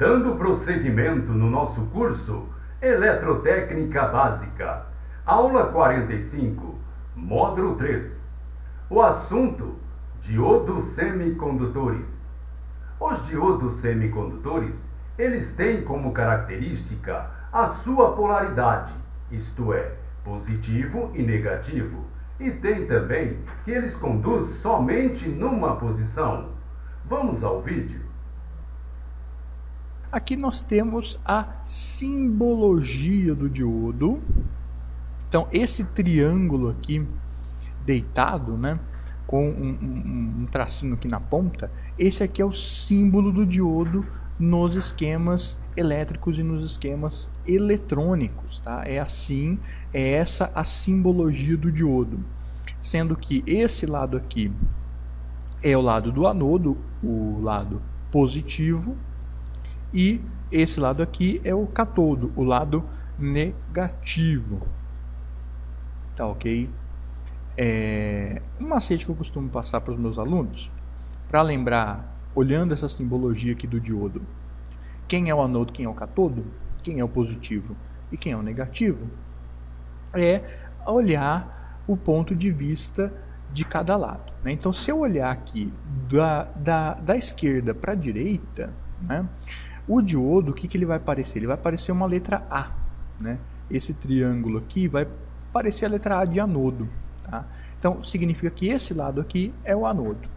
Dando prosseguimento no nosso curso Eletrotécnica Básica, aula 45, módulo 3. O assunto: diodos semicondutores. Os diodos semicondutores, eles têm como característica a sua polaridade, isto é, positivo e negativo, e tem também que eles conduzem somente numa posição. Vamos ao vídeo. Aqui nós temos a simbologia do diodo. Então, esse triângulo aqui deitado, né, com um tracinho aqui na ponta, esse aqui é o símbolo do diodo nos esquemas elétricos e nos esquemas eletrônicos, tá? É assim, é essa a simbologia do diodo. Sendo que esse lado aqui é o lado do anodo, o lado positivo, e esse lado aqui é o catodo, o lado negativo. Tá ok? Um macete que eu costumo passar para os meus alunos, para lembrar, olhando essa simbologia aqui do diodo, quem é o anodo, quem é o catodo, quem é o positivo e quem é o negativo, é olhar o ponto de vista de cada lado, né? Então, se eu olhar aqui da esquerda para a direita, né, o diodo, o que ele vai parecer? Ele vai parecer uma letra A, né? Esse triângulo aqui vai parecer a letra A de anodo, tá? Então, significa que esse lado aqui é o anodo.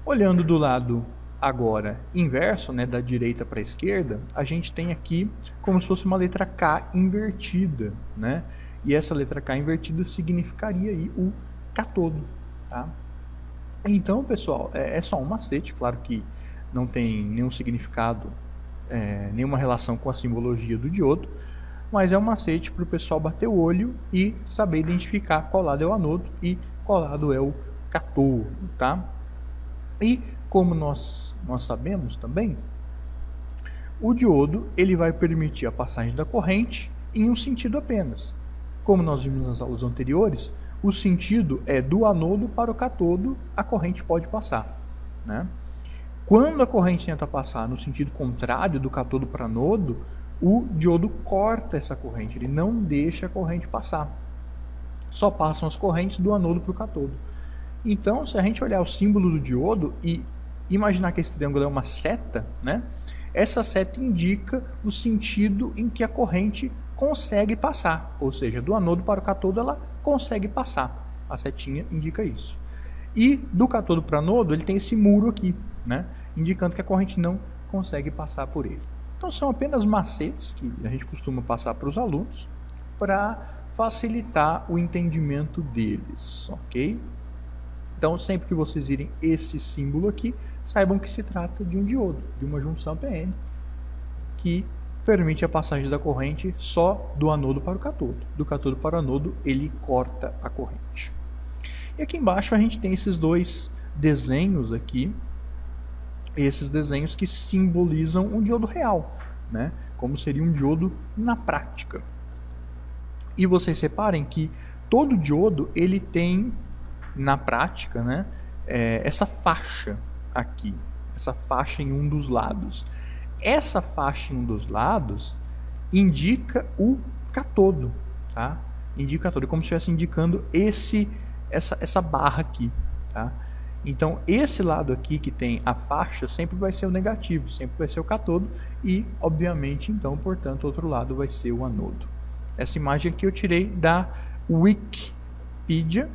Olhando do lado agora inverso, né, da direita para a esquerda, a gente tem aqui como se fosse uma letra K invertida, né? E essa letra K invertida significaria aí o catodo, tá? Então, pessoal, é só um macete, claro que não tem nenhum significado, nenhuma relação com a simbologia do diodo, mas é um macete para o pessoal bater o olho e saber identificar qual lado é o anodo e qual lado é o catodo, tá? E como nós sabemos também, o diodo ele vai permitir a passagem da corrente em um sentido apenas. Como nós vimos nas aulas anteriores, o sentido é do anodo para o catodo, a corrente pode passar, né? Quando a corrente tenta passar no sentido contrário do catodo para anodo, o diodo corta essa corrente, ele não deixa a corrente passar. Só passam as correntes do anodo para o catodo. Então, se a gente olhar o símbolo do diodo e imaginar que esse triângulo é uma seta, né? Essa seta indica o sentido em que a corrente consegue passar, ou seja, do anodo para o catodo ela consegue passar. A setinha indica isso. E do catodo para anodo ele tem esse muro aqui, né? Indicando que a corrente não consegue passar por ele. Então são apenas macetes que a gente costuma passar para os alunos para facilitar o entendimento deles, ok? Então sempre que vocês virem esse símbolo aqui, saibam que se trata de um diodo, de uma junção PN, que permite a passagem da corrente só do anodo para o catodo. Do catodo para o anodo ele corta a corrente. E aqui embaixo a gente tem esses dois desenhos aqui, esses desenhos que simbolizam um diodo real, né? Como seria um diodo na prática. E vocês reparem que todo diodo ele tem na prática, né, essa faixa aqui, essa faixa em um dos lados. Essa faixa em um dos lados indica o catodo, tá? Indica o catodo, como se estivesse indicando essa barra aqui, tá? Então, esse lado aqui que tem a faixa sempre vai ser o negativo, sempre vai ser o catodo e, obviamente, então, portanto, o outro lado vai ser o anodo. Essa imagem aqui eu tirei da Wikipedia,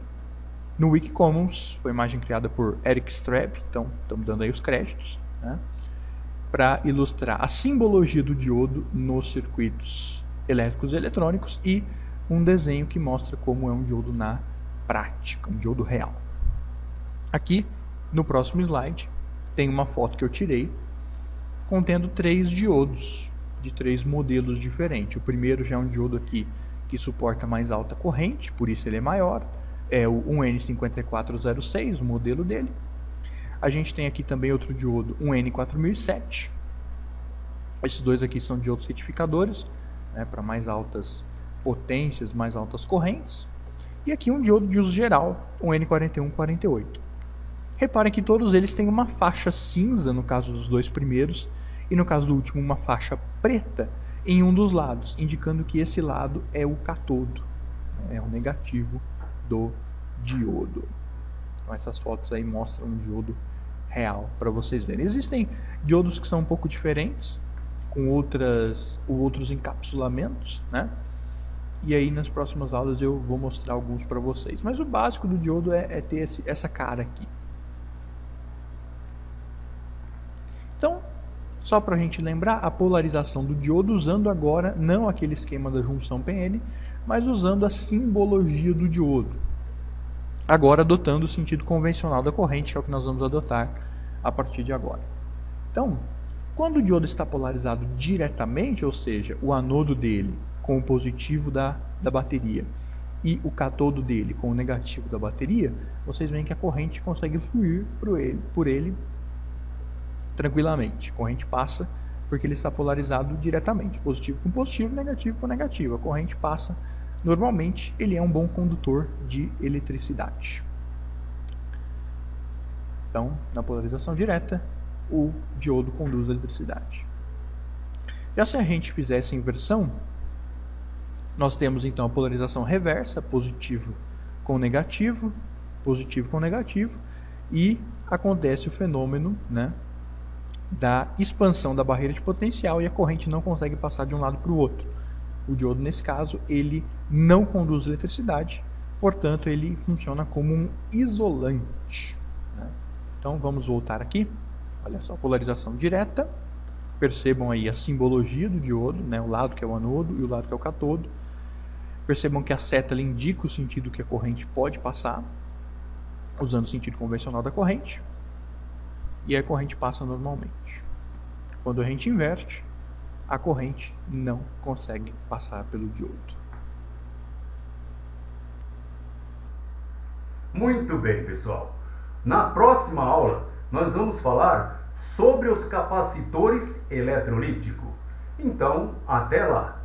no Wikicommons, foi uma imagem criada por Eric Straub, então estamos dando aí os créditos, né, para ilustrar a simbologia do diodo nos circuitos elétricos e eletrônicos e um desenho que mostra como é um diodo na prática, um diodo real. Aqui, no próximo slide, tem uma foto que eu tirei contendo 3 diodos de 3 modelos diferentes. O primeiro já é um diodo aqui que suporta mais alta corrente, por isso ele é maior. É o 1N5406, o modelo dele. A gente tem aqui também outro diodo, 1N4007. Esses dois aqui são diodos retificadores, né, para mais altas potências, mais altas correntes. E aqui um diodo de uso geral, um N4148. Reparem que todos eles têm uma faixa cinza, no caso dos dois primeiros, e no caso do último uma faixa preta em um dos lados, indicando que esse lado é o catodo, é o negativo do diodo. Então essas fotos aí mostram um diodo real para vocês verem. Existem diodos que são um pouco diferentes, com outros encapsulamentos, né? E aí nas próximas aulas eu vou mostrar alguns para vocês. Mas o básico do diodo é ter essa cara aqui. Então, só para a gente lembrar, a polarização do diodo usando agora não aquele esquema da junção PN, mas usando a simbologia do diodo. Agora adotando o sentido convencional da corrente, que é o que nós vamos adotar a partir de agora. Então, quando o diodo está polarizado diretamente, ou seja, o anodo dele com o positivo da bateria e o catodo dele com o negativo da bateria, vocês veem que a corrente consegue fluir por ele tranquilamente. A corrente passa porque ele está polarizado diretamente, positivo com positivo, negativo com negativo. A corrente passa normalmente, ele é um bom condutor de eletricidade. Então, na polarização direta, o diodo conduz a eletricidade. Já se a gente fizesse a inversão, nós temos então a polarização reversa, positivo com negativo, e acontece o fenômeno, né, da expansão da barreira de potencial e a corrente não consegue passar de um lado para o outro. O diodo, nesse caso, ele não conduz eletricidade, portanto, ele funciona como um isolante, né? Então, vamos voltar aqui. Olha só, polarização direta. Percebam aí a simbologia do diodo, né? O lado que é o anodo e o lado que é o catodo. Percebam que a seta indica o sentido que a corrente pode passar, usando o sentido convencional da corrente. E a corrente passa normalmente. Quando a gente inverte, a corrente não consegue passar pelo diodo. Muito bem, pessoal. Na próxima aula, nós vamos falar sobre os capacitores eletrolíticos. Então, até lá!